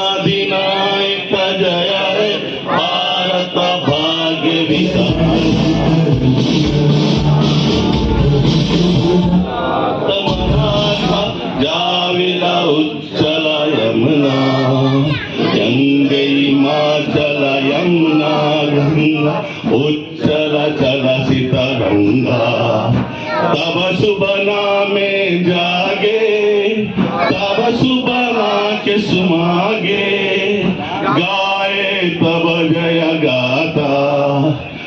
अधिनायक जय हे भारत भाग्य विधाता जाविला उच्चल यमुना गंगे हिमाचल यमुना गंगा उच्चल चलसित गंगा तब शुभ नामे जागे तब शुभ के सुमागे गाए तब जय गाता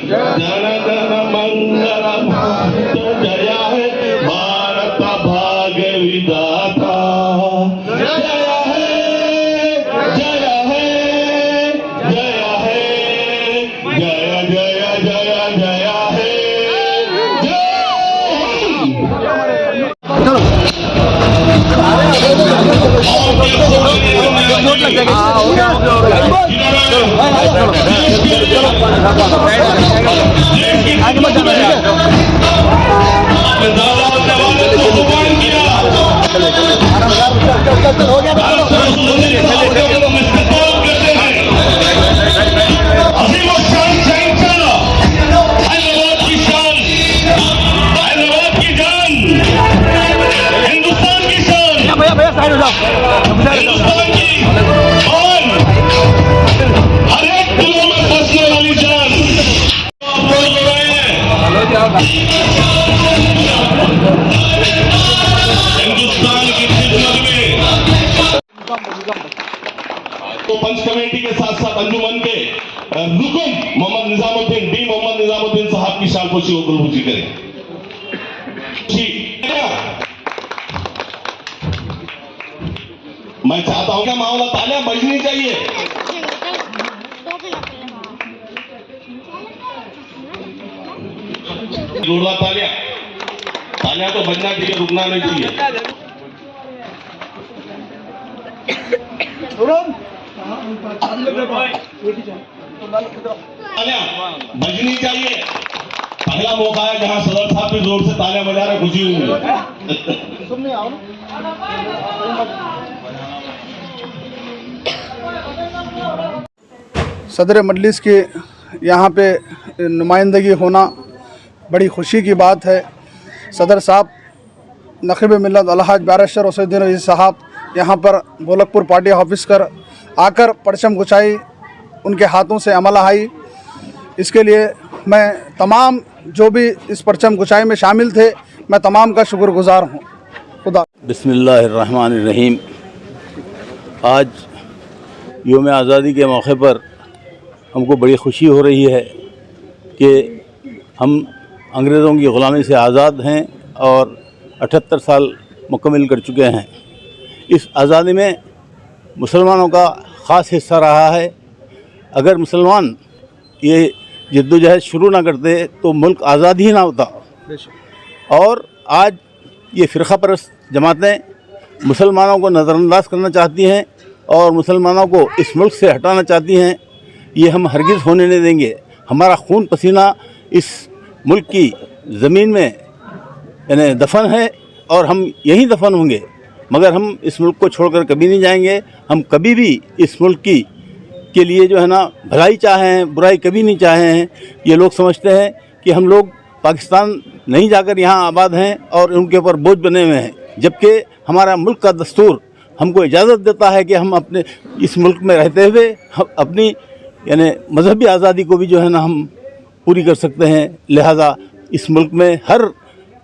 जन जन मंगल भारत जय है भारत भाग्य विधाता जय है जय है जय है जय जय जय जय है आगे मत जाना हिंदुस्तान की खिदमत में तो पंच कमेटी के साथ साथ अंजुमन के रुकन मोहम्मद निजामुद्दीन साहब की शालपोशी को गुलबूजी करें। मैं चाहता हूं कि मामला तालियां बजनी चाहिए। जोरदार तालियां तो बजना चाहिए, रुकना नहीं चाहिए। तालियां बजनी चाहिए। पहला मौका है जहां सदर साहब भी जोर से तालियां बजा रहे, खुशी हुई। सदर मजलिस की यहाँ पे नुमाइंदगी होना बड़ी खुशी की बात है। सदर साहब नक़ीब मिल्लत अलहाज बैरिस्टर उसैदुद्दीन अजीज़ साहब यहाँ पर गोलकपुर पार्टी ऑफिस कर आकर परचम गुचाई उनके हाथों से अमल आई। इसके लिए मैं तमाम जो भी इस परचम गुचाई में शामिल थे, मैं तमाम का शुक्रगुजार हूँ। खुदा। बिस्मिल्लाहिर्रहमानिर्रहीम। आज यौम आज़ादी के मौके पर हमको बड़ी खुशी हो रही है कि हम अंग्रेज़ों की ग़ुलामी से आज़ाद हैं और 78 साल मुकम्मल कर चुके हैं। इस आज़ादी में मुसलमानों का ख़ास हिस्सा रहा है। अगर मुसलमान ये जद्दोजहद शुरू ना करते तो मुल्क आज़ाद ही ना होता। और आज ये फ़िरक़ा परस्त जमातें मुसलमानों को नज़रअंदाज करना चाहती हैं और मुसलमानों को इस मुल्क से हटाना चाहती हैं। ये हम हरगिज़ होने नहीं देंगे। हमारा खून पसीना इस मुल्क की ज़मीन में यानी दफन है और हम यहीं दफन होंगे, मगर हम इस मुल्क को छोड़कर कभी नहीं जाएंगे। हम कभी भी इस मुल्क के लिए जो है ना भलाई चाहे हैं, बुराई कभी नहीं चाहे हैं। ये लोग समझते हैं कि हम लोग पाकिस्तान नहीं जाकर यहाँ आबाद हैं और उनके ऊपर बोझ बने हुए हैं, जबकि हमारा मुल्क का दस्तूर हमको इजाज़त देता है कि हम अपने इस मुल्क में रहते हुए अपनी यानी मजहबी आज़ादी को भी जो है ना हम पूरी कर सकते हैं। लिहाजा इस मुल्क में हर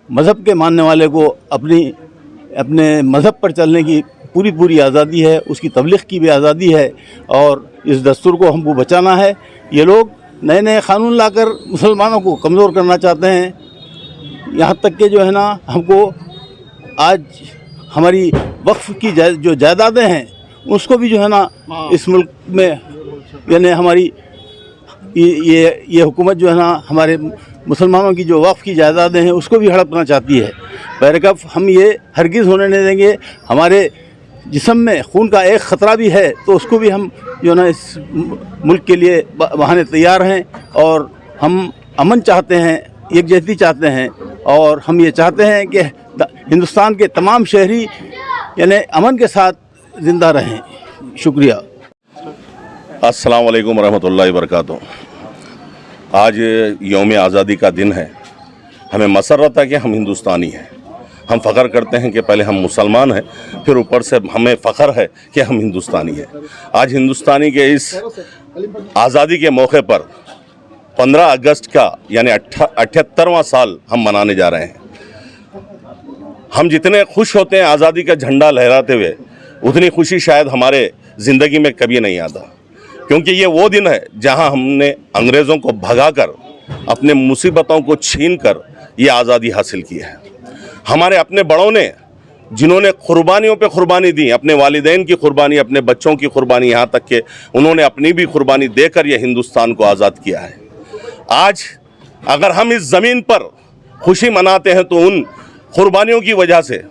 मज़हब के मानने वाले को अपने मज़हब पर चलने की पूरी आज़ादी है, उसकी तबलीग की भी आज़ादी है और इस दस्तूर को हमको बचाना है। ये लोग नए नए क़ानून लाकर मुसलमानों को कमज़ोर करना चाहते हैं। यहाँ तक कि जो है ना हमको आज हमारी वक्फ़ की जो जायदादें हैं उसको भी जो है ना इस मुल्क में यानी हमारी ये हुकूमत जो है ना हमारे मुसलमानों की जो वक्फ़ की जायदादें हैं उसको भी हड़पना चाहती है। बैरकफ हम ये हरगिज़ होने नहीं देंगे। हमारे जिस्म में खून का एक ख़तरा भी है तो उसको भी हम जो ना इस मुल्क के लिए बहाने तैयार हैं, और हम अमन चाहते हैं, यकजहती चाहते हैं, और हम ये चाहते हैं कि हिंदुस्तान के तमाम शहरी यानी अमन के साथ ज़िंदा रहें। शुक्रिया। अस्सलाम वालेकुम रहमतुल्लाहि व बरकातुहू। आज यौम आज़ादी का दिन है। हमें मसर्रत है कि हम हिंदुस्तानी हैं। हम फ़ख्र करते हैं कि पहले हम मुसलमान हैं, फिर ऊपर से हमें फ़ख्र है कि हम हिंदुस्तानी हैं। आज हिंदुस्तानी के इस आज़ादी के मौके पर 15 अगस्त का यानी 78वां साल हम मनाने जा रहे हैं। हम जितने खुश होते हैं आज़ादी का झंडा लहराते हुए, उतनी खुशी शायद हमारे ज़िंदगी में कभी नहीं आता, क्योंकि ये वो दिन है जहां हमने अंग्रेज़ों को भगाकर अपने मुसीबतों को छीनकर ये आज़ादी हासिल की है। हमारे अपने बड़ों ने जिन्होंने कुर्बानियों पे कुर्बानी दी, अपने वालिदैन की कुर्बानी, अपने बच्चों की कुर्बानी, यहाँ तक कि उन्होंने अपनी भी कुर्बानी देकर ये हिंदुस्तान को आज़ाद किया है। आज अगर हम इस ज़मीन पर खुशी मनाते हैं तो उन कुर्बानियों की वजह से,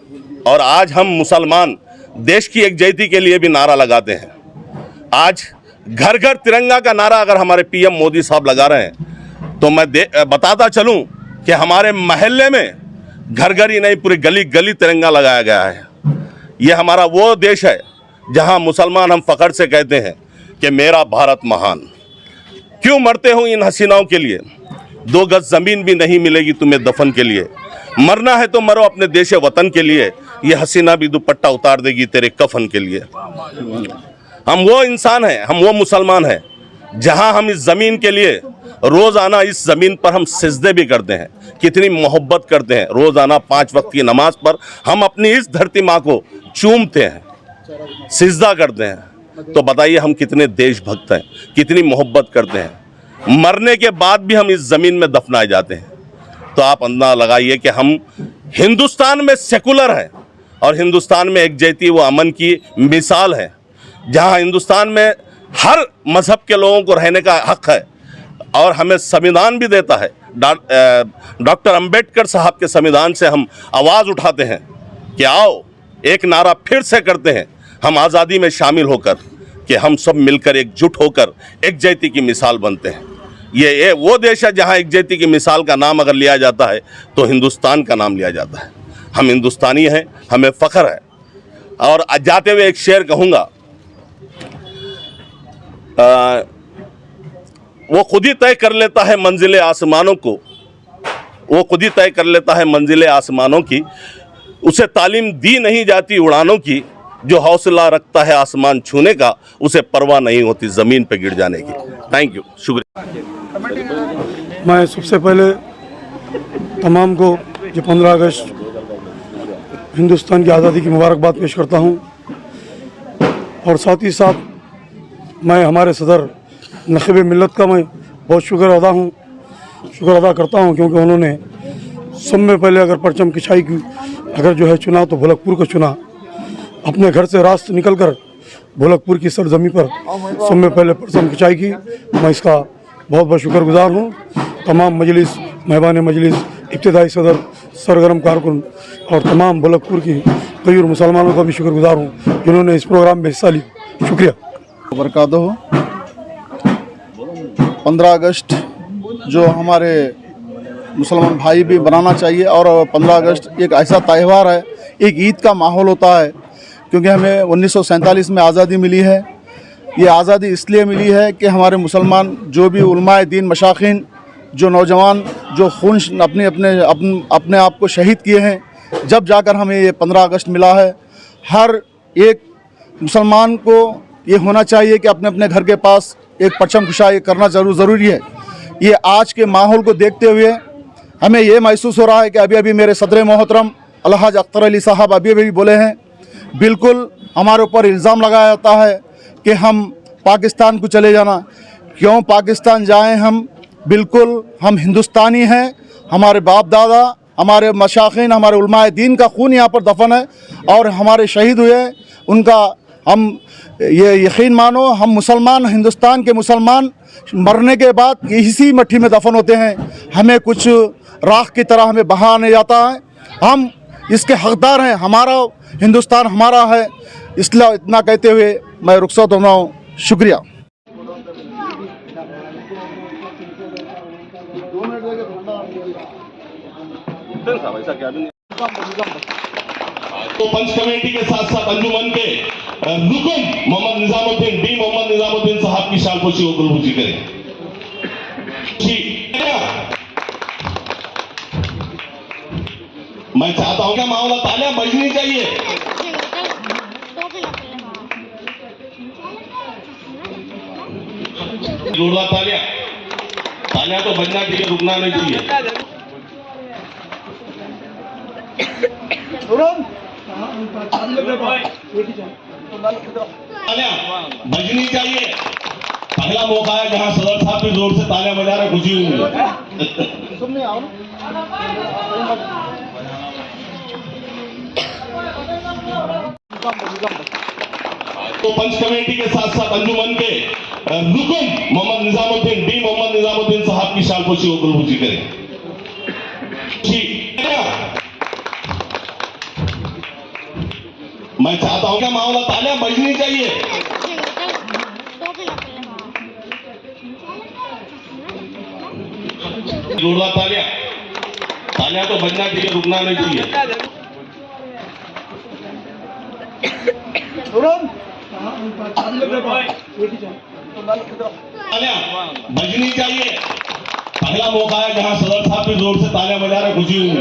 और आज हम मुसलमान देश की एकजुटता के लिए भी नारा लगाते हैं। आज घर घर तिरंगा का नारा अगर हमारे पीएम मोदी साहब लगा रहे हैं तो मैं बताता चलूं कि हमारे महल्ले में घर घर ही नहीं पूरी गली गली तिरंगा लगाया गया है। ये हमारा वो देश है जहां मुसलमान हम फ़ख्र से कहते हैं कि मेरा भारत महान। क्यों मरते हो इन हसीनाओं के लिए? 2 गज ज़मीन भी नहीं मिलेगी तुम्हें दफन के लिए। मरना है तो मरो अपने देश वतन के लिए, ये हसीना भी दुपट्टा उतार देगी तेरे कफन के लिए। हम वो इंसान हैं, हम वो मुसलमान हैं जहां हम इस ज़मीन के लिए रोज़ाना इस ज़मीन पर हम सिजदे भी करते हैं, कितनी मोहब्बत करते हैं। रोज़ाना 5 वक्त की नमाज पर हम अपनी इस धरती माँ को चूमते हैं, सिजदा करते हैं। तो बताइए हम कितने देशभक्त हैं, कितनी मोहब्बत करते हैं। मरने के बाद भी हम इस ज़मीन में दफनाए जाते हैं। तो आप अंदाज़ा लगाइए कि हम हिंदुस्तान में सेकुलर हैं और हिंदुस्तान में एकजुटता व अमन की मिसाल है, जहां हिंदुस्तान में हर मज़हब के लोगों को रहने का हक़ है। और हमें संविधान भी देता है। डॉक्टर अंबेडकर साहब के संविधान से हम आवाज़ उठाते हैं कि आओ एक नारा फिर से करते हैं हम आज़ादी में शामिल होकर, कि हम सब मिलकर एकजुट होकर एकजुटता की मिसाल बनते हैं। ये वो देश है जहाँ एकजुटता की मिसाल का नाम अगर लिया जाता है तो हिंदुस्तान का नाम लिया जाता है। हम हिंदुस्तानी हैं, हमें फ़ख्र है। और जाते हुए एक शेर कहूँगा, वो खुद ही तय कर लेता है मंजिले आसमानों को, वो खुद ही तय कर लेता है मंजिले आसमानों की, उसे तालीम दी नहीं जाती उड़ानों की, जो हौसला रखता है आसमान छूने का, उसे परवाह नहीं होती ज़मीन पे गिर जाने की। थैंक यू, शुक्रिया। मैं सबसे पहले तमाम को जो 15 अगस्त हिंदुस्तान की आज़ादी की मुबारकबाद पेश करता हूँ, और साथ ही साथ मैं हमारे सदर नखीब मिल्लत का मैं बहुत शुक्र अदा करता हूँ, क्योंकि उन्होंने सब में पहले अगर परचम किशाई की अगर जो है चुना तो भोलकपुर को चुना। अपने घर से रास्ते निकल कर भोलकपुर की सरजमी पर सब में पहले परचम किशाई की। मैं इसका बहुत बहुत शुक्रगुजार हूँ। तमाम मजलिस, मेहमान मजलिस, इब्तिदाई सदर, सरगर्म कारकुन और तमाम भोलकपुर की गैर मुसलमानों का भी शुक्रगुजार हूँ जिन्होंने इस प्रोग्राम में हिस्सा लिया। शुक्रिया। बरकातहू। 15 अगस्त जो हमारे मुसलमान भाई भी बनाना चाहिए, और 15 अगस्त एक ऐसा त्यौहार है, एक ईद का माहौल होता है, क्योंकि हमें 1947 में आज़ादी मिली है। ये आज़ादी इसलिए मिली है कि हमारे मुसलमान जो भी उलमाए दीन, मशाखीन, जो नौजवान जो खून अपने आप को शहीद किए हैं, जब जाकर हमें ये 15 अगस्त मिला है। हर एक मुसलमान को ये होना चाहिए कि अपने अपने घर के पास एक परचम कुशाई करना ज़रूरी है। ये आज के माहौल को देखते हुए हमें ये महसूस हो रहा है कि अभी मेरे सदर मोहतरम अलहाज अख्तर अली साहब अभी बोले हैं, बिल्कुल हमारे ऊपर इल्ज़ाम लगाया जाता है कि हम पाकिस्तान को चले जाना। क्यों पाकिस्तान जाएं हम? बिल्कुल हम हिंदुस्तानी हैं। हमारे बाप दादा, हमारे मशाखीन, हमारे उलमाए दीन का खून यहाँ पर दफन है, और हमारे शहीद हुए उनका हम ये यकीन मानो, हम मुसलमान, हिंदुस्तान के मुसलमान मरने के बाद इसी मिट्टी में दफन होते हैं। हमें कुछ राख की तरह हमें बहा नहीं जाता है। हम इसके हकदार हैं, हमारा हिंदुस्तान हमारा है। इसलिए इतना कहते हुए मैं रुखसत हो रहा हूँ। शुक्रिया। तो पंच कमेटी के साथ साथ अंजुमन के रुकन मोहम्मद निजामुद्दीन साहब की शालपोशी को गुलबुजी करें। मैं चाहता हूं कि मामला तालियां बजनी चाहिए। जोरदार तालियां, तालियां तो बजना चाहिए, रुकना नहीं चाहिए। तालियां बजनी चाहिए। पहला मौका है जहां सदर साहब भी जोर से तालियां बजा रहे, खुशी हुई। तो पंच कमेटी के साथ साथ अंजुमन के रुकन मोहम्मद निजामुद्दीन साहब की शालपोशी को गुलबुजी करें। मैं चाहता हूं कि मामला तालियां बजनी चाहिए। जोरदार तालियां, तालियां तो बजना चाहिए, रुकना नहीं चाहिए। तालियां बजनी चाहिए। पहला मौका है जहां सदर साहब भी जोर से तालियां बजा रहे, खुशी हुई।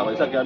ऐसा क्या